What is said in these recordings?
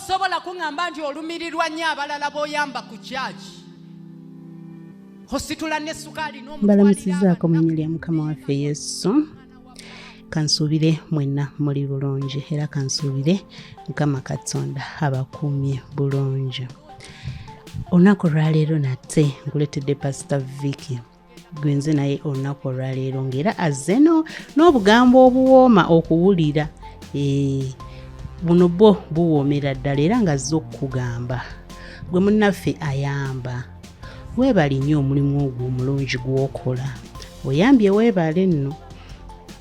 tosobola kuŋŋamba nti olumirirwa nnyo abalala b'oyamba ku kyaki hositula ne ssukaali mbalamusizaako mu nnyirya mukama waffe yesu. Kansuubire mwenna muli bulungi era kansuubire mukama katonda abakuumye bulungi. Olunaku olwaleero nate nkuleetedde pasita Vickie gwenze naye olunaku olwaleero ng'era azze n'obugambo obuwooma okuwulira. Buno bwo buwoomera ddala era ng'azze okukugamba gwe munnaffe ayamba. Weebale nnyo omulimu ogwo omulungi gw'okola. Oyambye weebale nno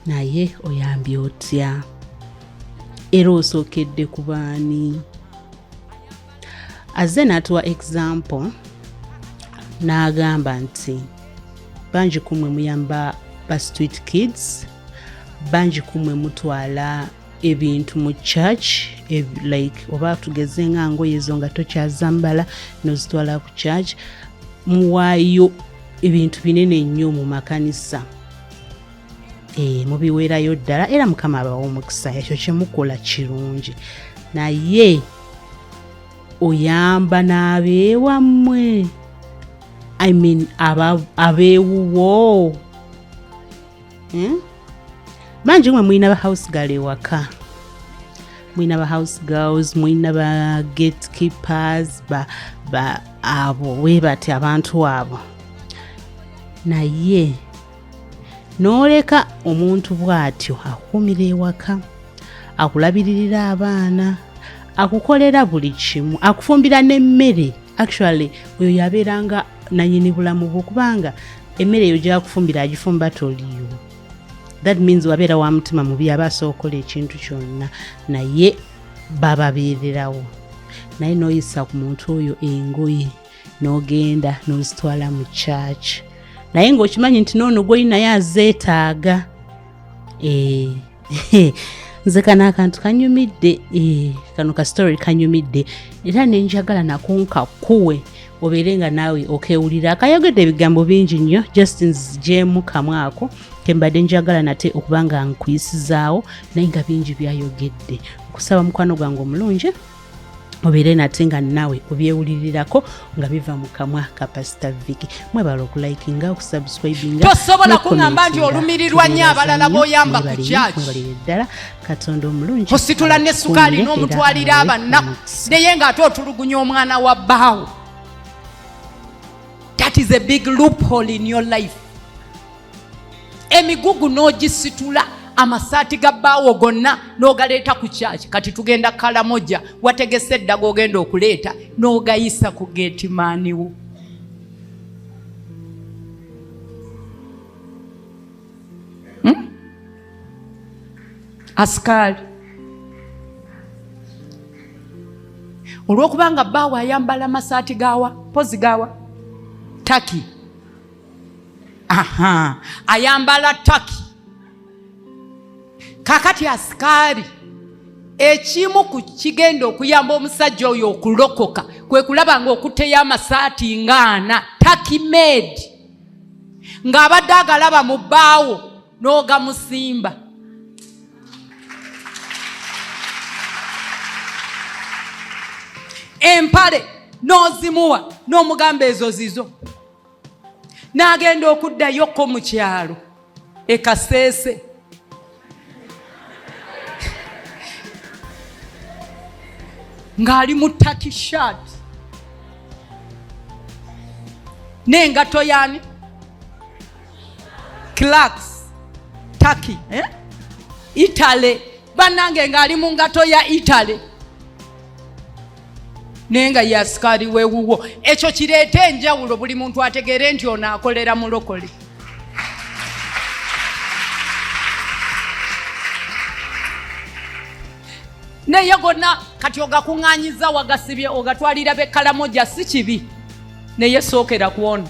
naye oyambye otya era osookedde ku baani? Azze n'atuwa example n'agamba nti bangi kumwe muyamba ba street kids, bangi kumwe mutwala ebintu mu church like oba tugeze nga ngoye zo nga tokyazambala n'ozitwala ku church. Muwaayo ebintu binene nnyo mu makanisa. Mubiweerayo ddala era mukama abawa omukisa. Ekyo kyemukola kirungi naye oyamba n'abeewammwe. I mean abeewuwo. Bangi mwe mulina ba house girl ewaka, mulina ba house girls, mulina ba gatekeepers, abo weebati abantu abo. Naye n'oleka omuntu bw'atyo akuumira ewaka, akulabiririra abaana, akukolera buli kimu, akufumbira n'emmere. Actually oyo yabeeranga nanyini bulamu bwo kubanga emmere eyo gy'akufumbira agifumba toliyo. That means wabeera wa mutima mubi aba asookola ekintu kyonna naye bababeererawo. Naye n'oyisa ku muntu oyo engoye n'ogenda n'ozitwala mu church naye ng'okimanyi nti n'ono gw'oli naye azeetaaga. Nze kano akantu kanyumidde, kano ka story kanyumidde era nenjagala nako nkakuwe obeere nga naawe okeewulira. Akayogedde ebigambo bingi nnyo just nzigyemu kamu ako kembadde njagala nate okuba nga nkuyisizaawo naye nga bingi byayogedde. Okusaba mukwano gwange omulungi obeere nate nga naawe obyewulirirako nga biva mu kamwa ka pasita Vickie. Mwebala okulikinga, okusubscribinga. Tosobola kuŋŋamba nti olumirirwa nnyo abalala b'oyamba ku kyaki. Mwebalire ddala katonda omulungi. Hositula ne ssukaali n'omutwalira abannaku naye ng'ate otulugunya omwana wa bbaawo. That is a big loophole in your life. Emigugu n'ogisitula amasaati ga bbaawo gonna n'ogaleeta ku kyaki. Kati tugenda Kalamoja wategese eddaga ogenda okuleeta n'ogayisa ku geetimaani wo. Asikaali olw'okubanga bbaawo ayambala amasaati gawa pozi gawa taki. Ayambala taki. Kakati asikaali ekimu ku kigenda okuyamba omusajja oyo okulokoka kwe kulaba ng'okuteya amasaati ng'ana taki made ng'abadde agalaba mu bbaawo n'ogamusimba. Empale n'ozimuwa n'omugamba ezo zizo n'agenda okuddayoko mu kyalo ekaseese. Ng'ali mu taki shirt n'engato yaani Clarks taki Italy. Banange ng'ali mu ngato ya Italy nenga ya sikaali weewuwo. Ekyo kireeta enjawulo, buli muntu ategeere nti ono akolera mulokole. Naye gonna kati ogakuŋŋaanyiza wagasibye ogatwalira be Kalamoja si kibi naye sookera kuwona.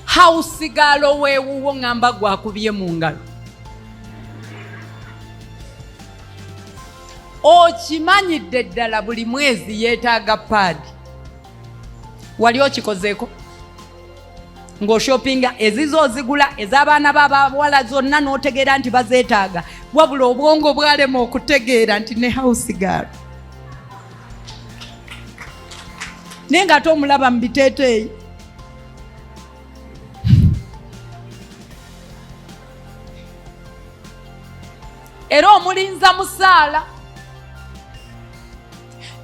Hawusigaalo weewuwo ŋŋamba gwakubye mu ngalo. Okimanyidde ddala buli mwezi yeetaaga paadi. Wali okikozeeko? ng'oshopinga ezizo ozigula ez'abaana b'abawala zonna n'otegeera nti bazeetaaga, wabula obwongo bwalema okutegeera nti ne house girl naye nga ate omulaba mu biteeteeyi. Era omulinza musaala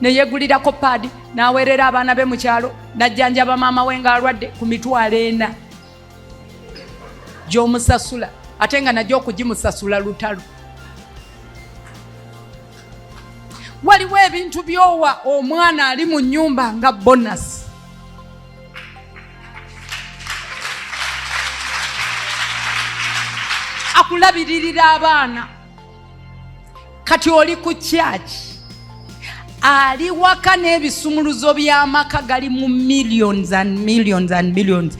ne yeegulirako paadi n'aweerera abaana be mu kyalo n'ajjanjaba maama we ng'alwadde ku 40,000 gy'omusasula, ate nga najja okugimusasula lutalo. Waliwo ebintu by'owa omwana ali mu nnyumba nga bonasi. Akulabiririra abaana. Kati oli ku kyaki ali waka n'ebisumuluzo by'amaka gali mu millions and millions and millions.